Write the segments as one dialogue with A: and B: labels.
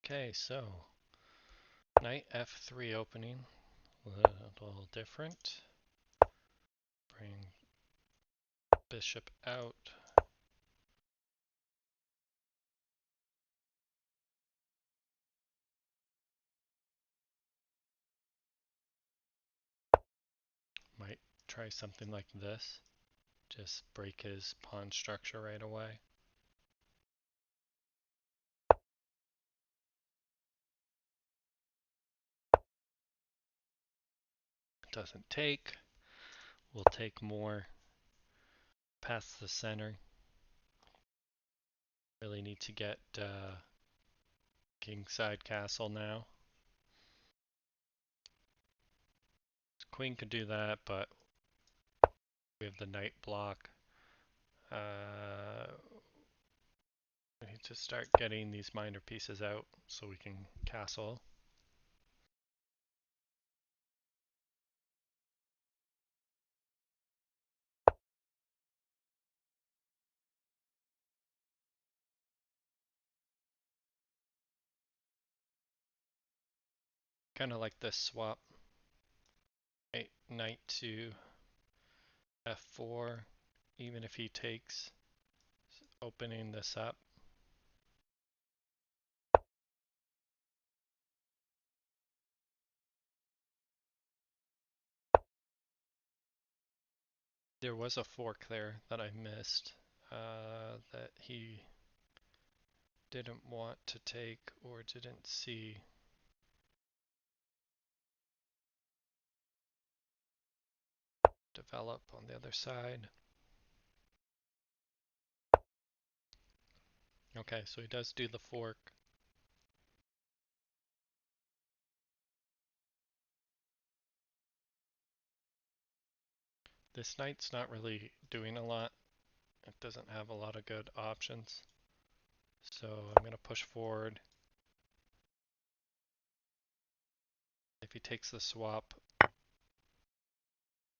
A: Okay, so knight f3 opening, a little different. Bring bishop out. Might try something like this. Just break his pawn structure right away. Doesn't take. We'll take more past the center. Really need to get kingside castle now. Queen could do that, but we have the knight block. We need to start getting these minor pieces out so we can castle. Kind of like this swap. Knight to f4, even if he takes, opening this up. There was a fork there that I missed that he didn't want to take or didn't see. Develop on the other side. Okay, so he does do the fork. This knight's not really doing a lot. It doesn't have a lot of good options. So I'm going to push forward. If he takes the swap,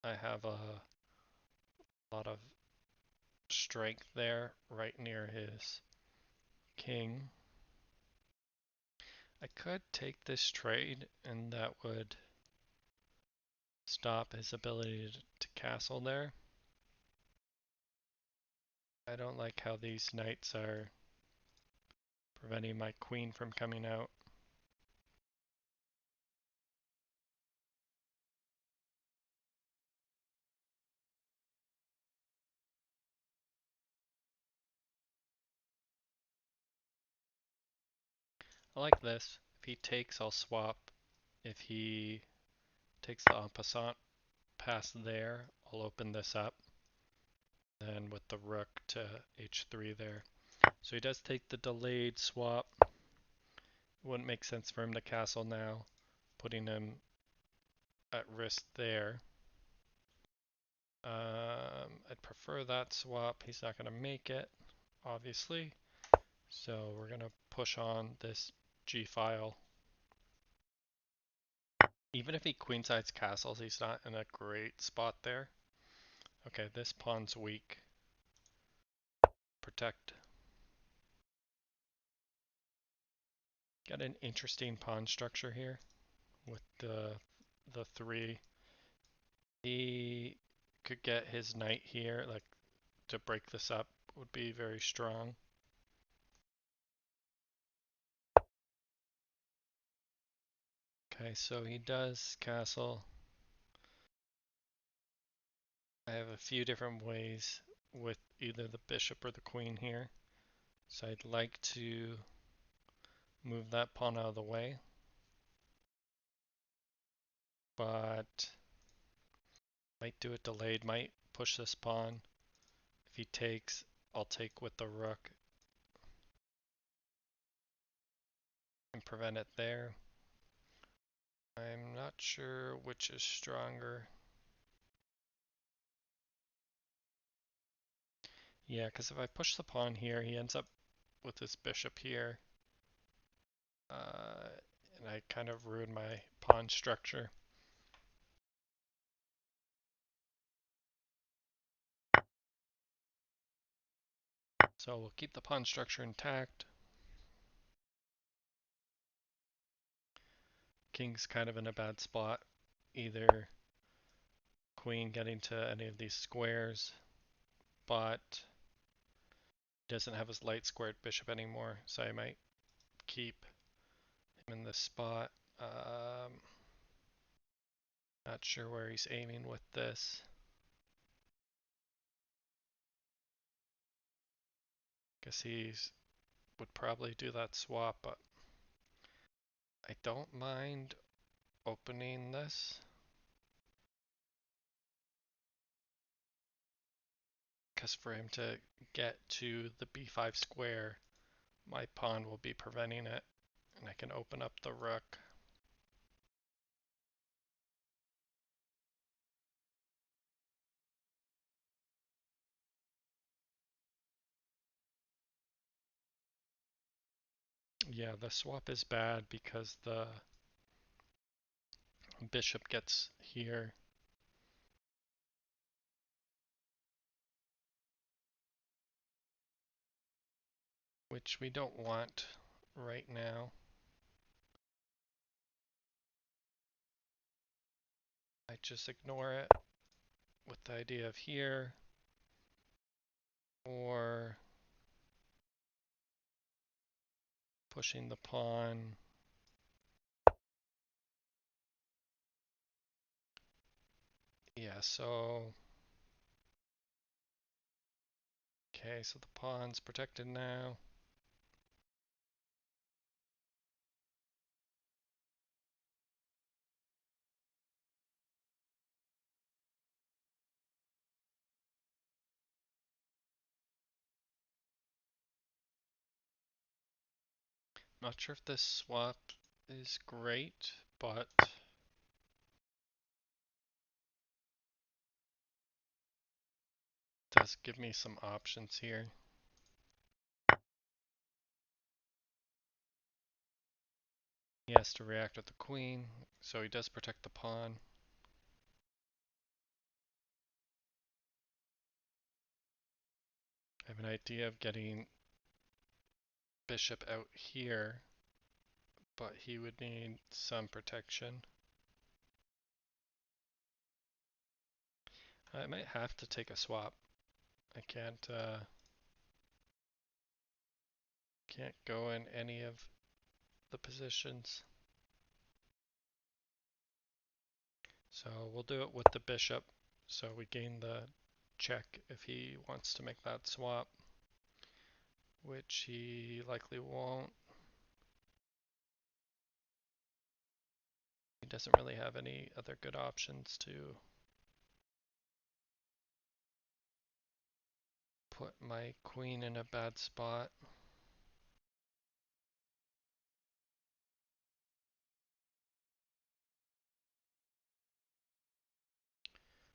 A: I have a lot of strength there right near his king. I could take this trade and that would stop his ability to castle there. I don't like how these knights are preventing my queen from coming out. I like this. If he takes, I'll swap. If he takes the en passant past there, I'll open this up. Then with the rook to h3 there. So he does take the delayed swap. It wouldn't make sense for him to castle now, putting him at risk there. I'd prefer that swap. He's not going to make it, obviously. So we're going to push on this g-file. Even if he queensides castles, he's not in a great spot there. Okay, this pawn's weak. Protect. Got an interesting pawn structure here with the 3. He could get his knight here, like to break this up would be very strong. Okay, so he does castle. I have a few different ways with either the bishop or the queen here. So I'd like to move that pawn out of the way. But might do it delayed, might push this pawn. If he takes, I'll take with the rook and prevent it there. I'm not sure which is stronger. Yeah, because if I push the pawn here, he ends up with his bishop here. And I kind of ruined my pawn structure. So we'll keep the pawn structure intact. King's kind of in a bad spot. Either queen getting to any of these squares, but doesn't have his light squared bishop anymore, so I might keep him in this spot. Not sure where he's aiming with this. Guess he's would probably do that swap, but I don't mind opening this. Because for him to get to the b5 square, my pawn will be preventing it, and I can open up the rook. Yeah, the swap is bad because the bishop gets here. Which we don't want right now. I just ignore it with the idea of here, or pushing the pawn. Yeah, so okay, so the pawn's protected now. Not sure if this swap is great, but does give me some options here. He has to react with the queen, so he does protect the pawn. I have an idea of getting bishop out here, but he would need some protection. I might have to take a swap. I can't go in any of the positions. So we'll do it with the bishop, so we gain the check if he wants to make that swap, which he likely won't. He doesn't really have any other good options to put my queen in a bad spot.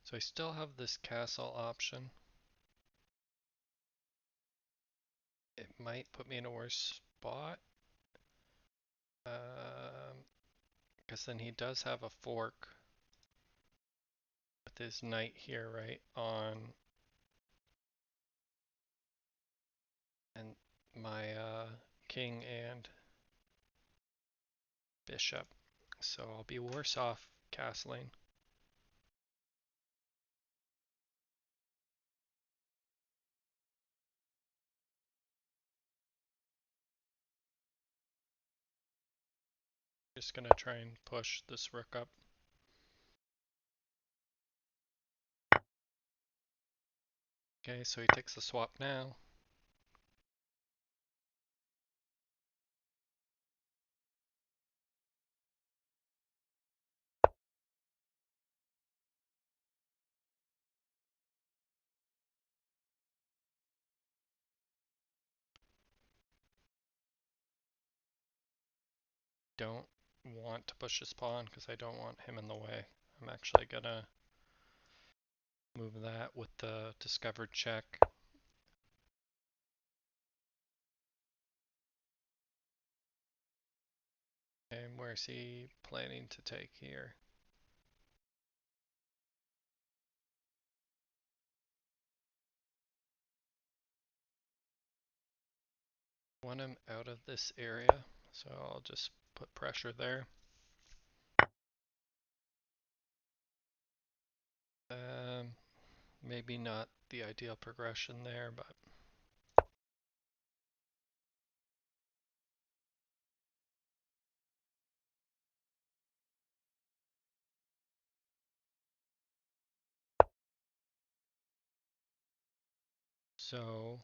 A: So I still have this castle option. It might put me in a worse spot. Because then he does have a fork with his knight here, right, on and my king and bishop. So I'll be worse off castling. Just gonna try and push this rook up. Okay, so he takes the swap now. Don't want to push this pawn because I don't want him in the way. I'm actually gonna move that with the discovered check. And where's he planning to take here? Want him out of this area, so I'll just put pressure there. Maybe not the ideal progression there, but so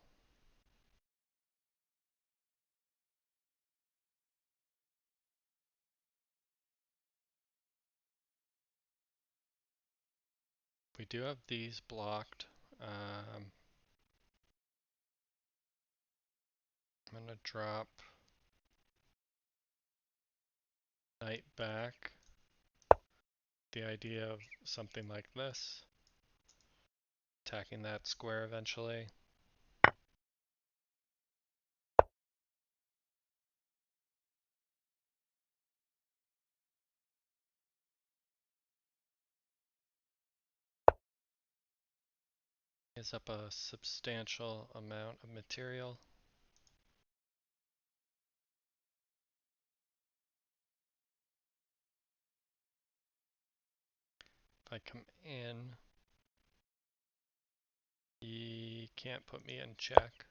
A: we do have these blocked. I'm gonna drop knight back. The idea of something like this, attacking that square eventually. Is up a substantial amount of material. If I come in, he can't put me in check.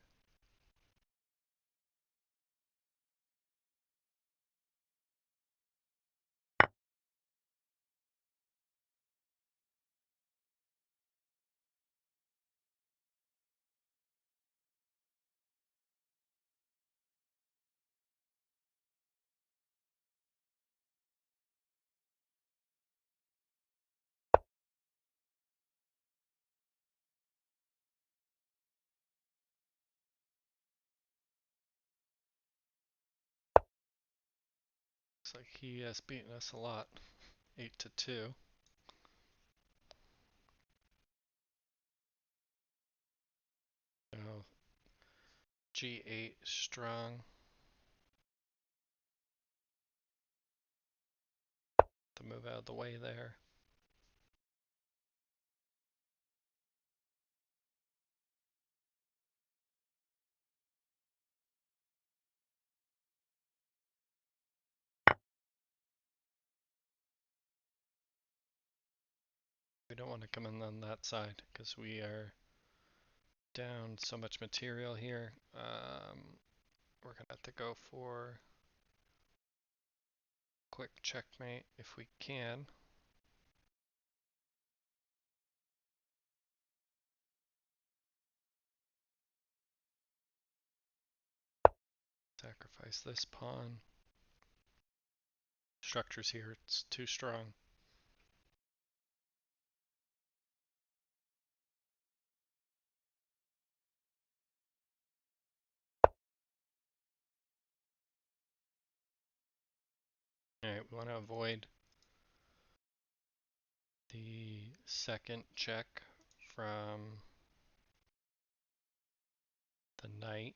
A: Looks like he has beaten us a lot. 8-2. So G8 strong. To move out of the way there. We don't want to come in on that side because we are down so much material here. We're gonna have to go for quick checkmate if we can. Sacrifice this pawn. Structures here, it's too strong. Alright, we want to avoid the second check from the knight.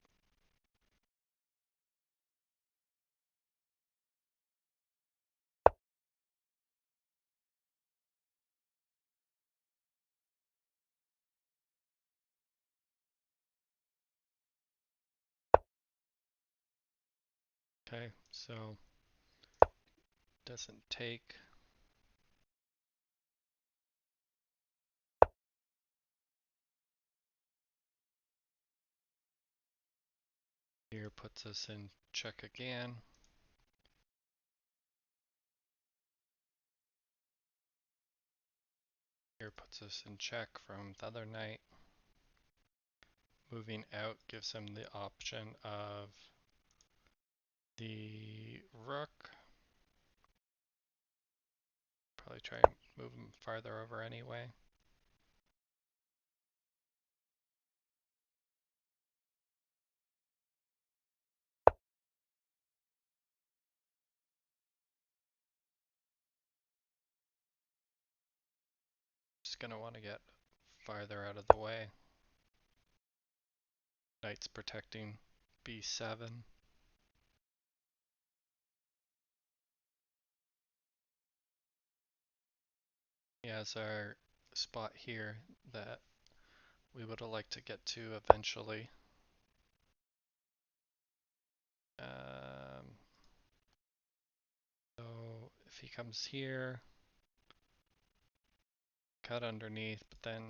A: Okay, so doesn't take. Here puts us in check again. Here puts us in check from the other knight. Moving out gives him the option of the rook. Probably try and move him farther over anyway. Just gonna want to get farther out of the way. Knight's protecting b7. He has our spot here that we would have liked to get to eventually. So if he comes here, cut underneath, but then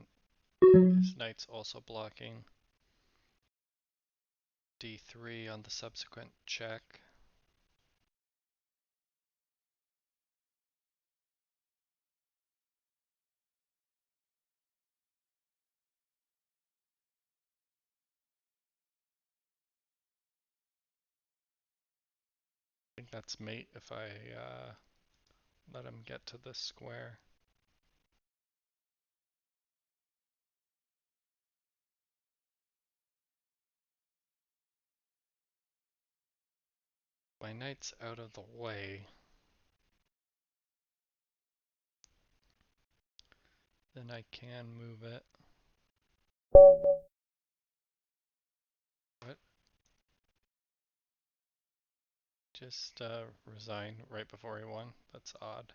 A: his knight's also blocking d3 on the subsequent check. I think that's mate if I let him get to this square. My knight's out of the way. Then I can move it. What? Just resign right before he won. That's odd.